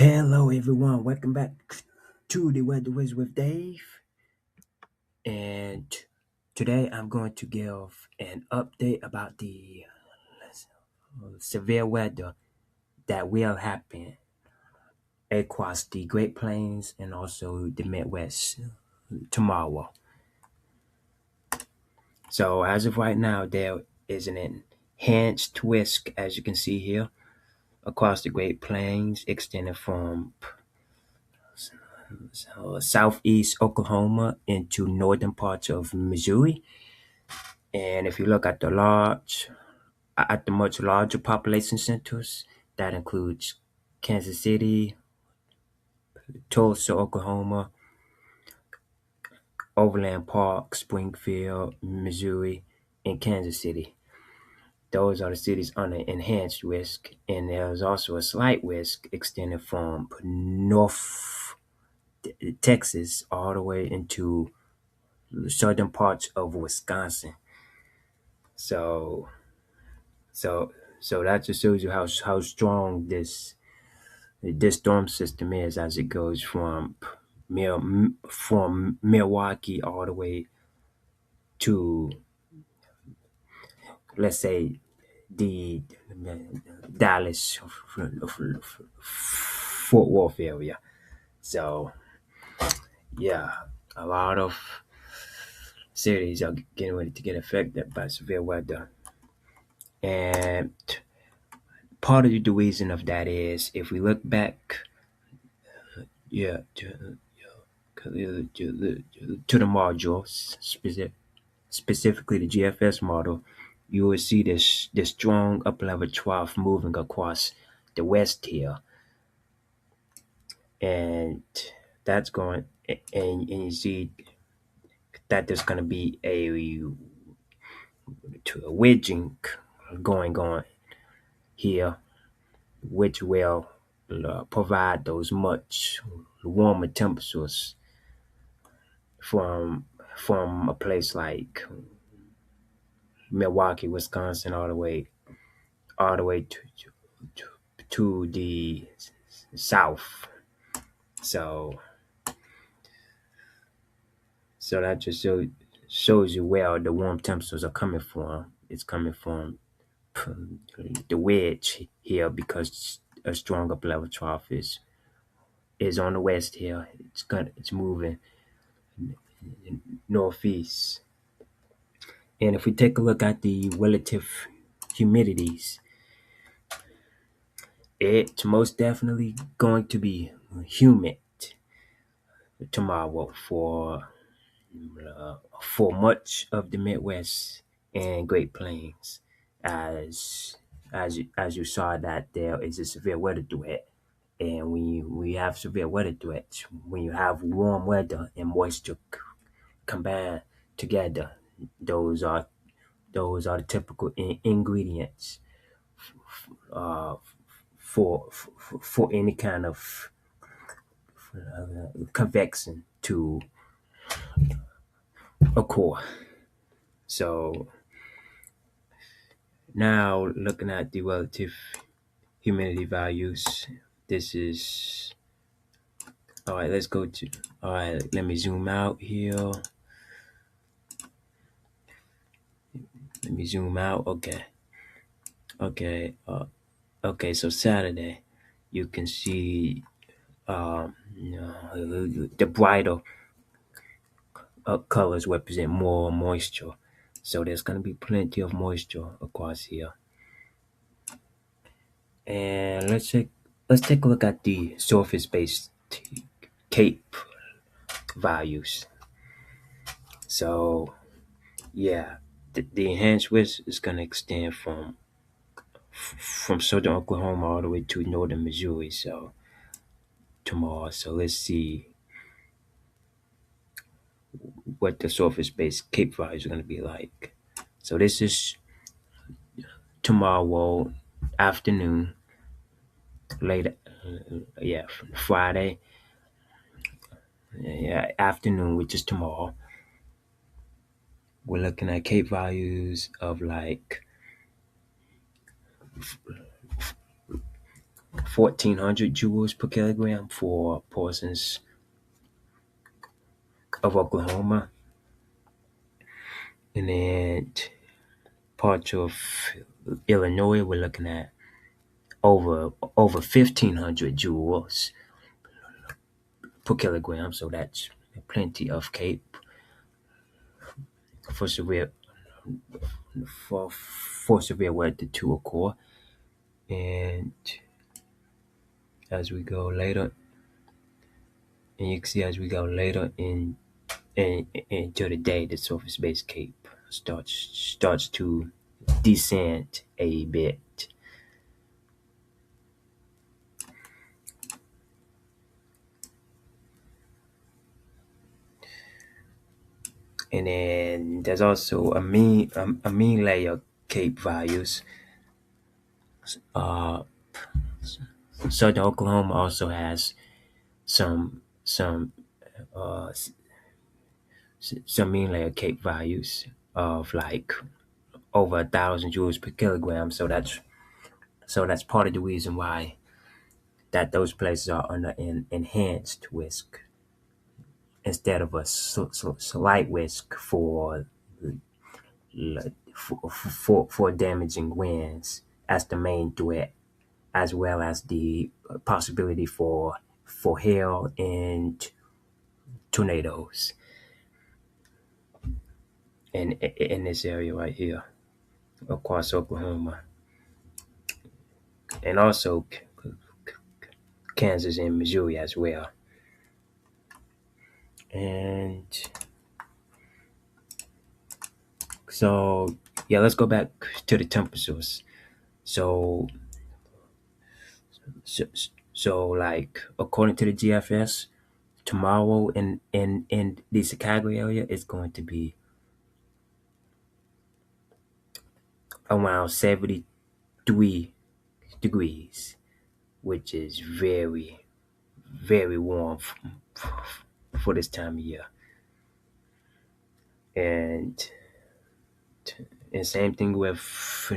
Hello, everyone. Welcome back to the Weather Wiz with Dave. And today I'm going to give an update about the severe weather that will happen across the Great Plains and also the Midwest tomorrow. So, as of right now, there is an enhanced risk, as you can see here, across the Great Plains, extending from southeast Oklahoma into northern parts of Missouri. And if you look at the much larger population centers, that includes Kansas City, Tulsa, Oklahoma, Overland Park, Springfield, Missouri, and Kansas City. Those are the cities under enhanced risk, and there's also a slight risk extending from North Texas all the way into southern parts of Wisconsin. So, so that just shows you how strong this storm system is as it goes from Milwaukee all the way to, let's say, the Dallas Fort Worth area. So yeah, a lot of cities are getting ready to get affected by severe weather, and part of the reason of that is if we look back, yeah, to the module, specifically the GFS model, you will see this strong upper level trough moving across the west here, and that's going, and you see that there's going to be a wedging going on here, which will provide those much warmer temperatures from a place like Milwaukee, Wisconsin, all the way to, to the south. So that just shows you where the warm temperatures are coming from. It's coming from the wedge here because a strong upper level trough is on the west here. It's moving northeast. And if we take a look at the relative humidities, it's most definitely going to be humid tomorrow for much of the Midwest and Great Plains, as you saw that there is a severe weather threat. And when you have severe weather threats, when you have warm weather and moisture combined together, those are the typical ingredients uh, for any kind of convection to occur. So now looking at the relative humidity values, this is all right. Let's go to all right. Let me zoom out here. Let me zoom out. Okay. Okay. So Saturday, you can see the brighter colors represent more moisture. So there's going to be plenty of moisture across here. And let's take a look at the surface-based CAPE values. So yeah, the enhanced risk is going to extend from southern Oklahoma all the way to northern Missouri. So tomorrow, so let's see what the surface-based CAPE values are going to be like. So this is tomorrow afternoon, late, yeah, Friday, yeah, afternoon, which is tomorrow. We're looking at CAPE values of like 1,400 joules per kilogram for portions of Oklahoma, and then parts of Illinois, we're looking at over 1,500 joules per kilogram. So that's plenty of CAPE for severe weather to occur. And as we go later, and you can see as we go later into the day, the surface-based CAPE starts to descend a bit. And then there's also a mean layer CAPE values. Southern Oklahoma also has some uh, some mean layer CAPE values of like over 1,000 joules per kilogram. So that's part of the reason why that those places are under an enhanced risk instead of a slight risk for damaging winds as the main threat, as well as the possibility for hail and tornadoes in this area right here across Oklahoma, and also Kansas and Missouri as well. And so, yeah, let's go back to the temperatures. So, so, so like according to the GFS, tomorrow in the Chicago area is going to be around 73 degrees, which is very, very warm for this time of year. And and same thing with for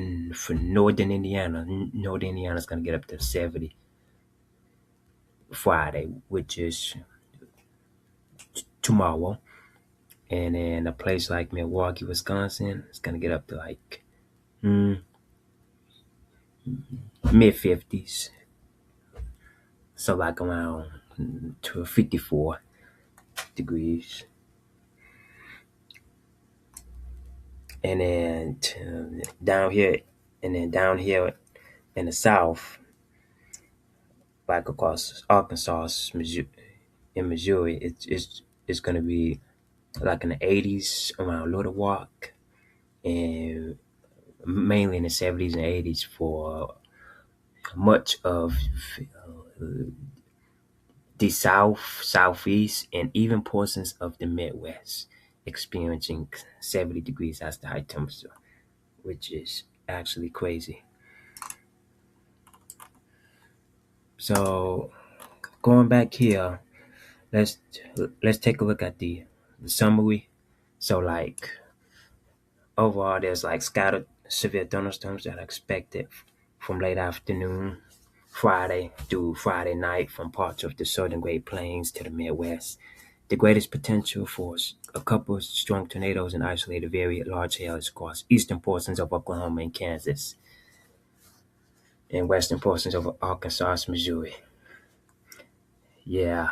northern Indiana. Northern Indiana is going to get up to 70 Friday, which is tomorrow. And then a place like Milwaukee, Wisconsin, it's going to get up to like mid 50s. So like around to 54 degrees. And then down here in the south, like across Arkansas, in Missouri, it's gonna be like in the 80s around Little Rock, and mainly in the 70s and 80s for much of the south, southeast, and even portions of the Midwest, experiencing 70 degrees as the high temperature, which is actually crazy. So going back here, let's let's take a look at the summary. So like overall, there's like scattered severe thunderstorms that are expected from late afternoon Friday through Friday night from parts of the southern Great Plains to the Midwest. The greatest potential for a couple of strong tornadoes and isolated very large hail is across eastern portions of Oklahoma and Kansas, and western portions of Arkansas, Missouri. Yeah,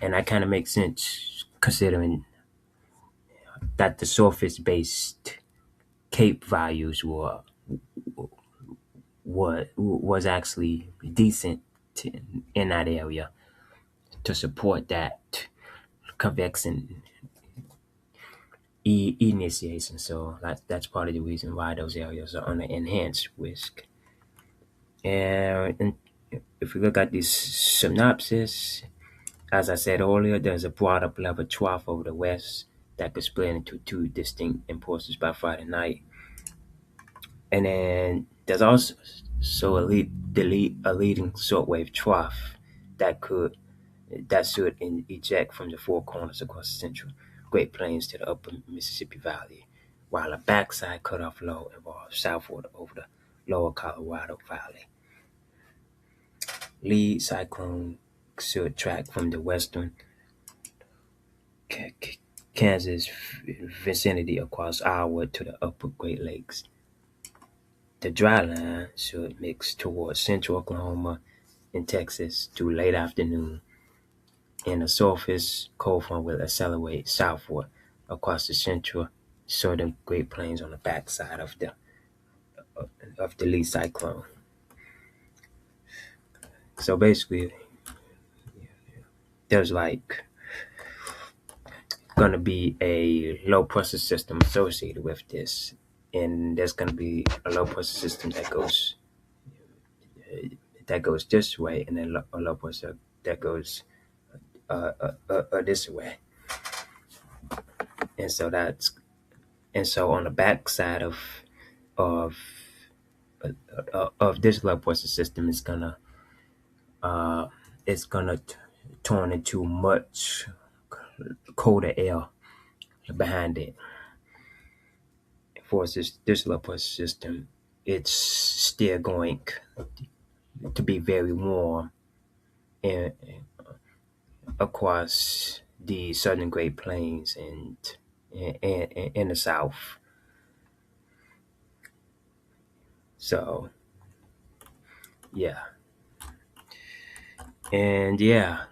and that kind of makes sense considering that the surface-based CAPE values was actually decent in that area to support that convection initiation. So that's part of the reason why those areas are under enhanced risk. And if we look at this synopsis, as I said earlier, there's a broad up level trough over the west that could split into two distinct impulses by Friday night. And then there's also a leading shortwave trough that could that should eject from the four corners across the central Great Plains to the upper Mississippi Valley, while a backside cutoff low involves southward over the lower Colorado Valley. lead cyclone should track from the western Kansas vicinity across Iowa to the upper Great Lakes. The dry line should mix towards central Oklahoma and Texas through late afternoon, and the surface cold front will accelerate southward across the central southern Great Plains on the backside of the lead cyclone. So basically, there's like going to be a low pressure system associated with this, and there's going to be a low pressure system that goes this way, and then a low pressure that goes this way, and so that's and so on the backside of this low pressure system is gonna uh, it's gonna turn into much colder air behind it. For this low pressure system, it's still going to be very warm in, across the southern Great Plains and in the south. So yeah, and yeah,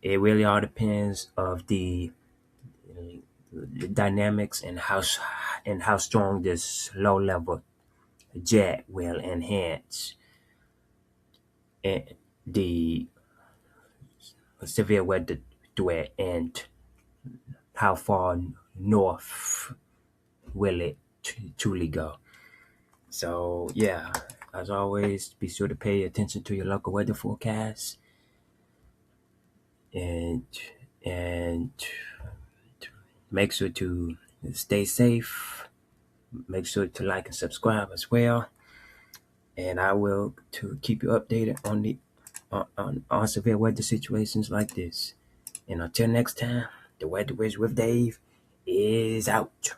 it really all depends of the dynamics and how strong this low level jet will enhance the severe weather threat and how far north will it truly go. So yeah, as always, be sure to pay attention to your local weather forecast and and make sure to stay safe. Make sure to like and subscribe as well. And I will to keep you updated on the on severe weather situations like this. And until next time, the Weather Wiz with Dave is out.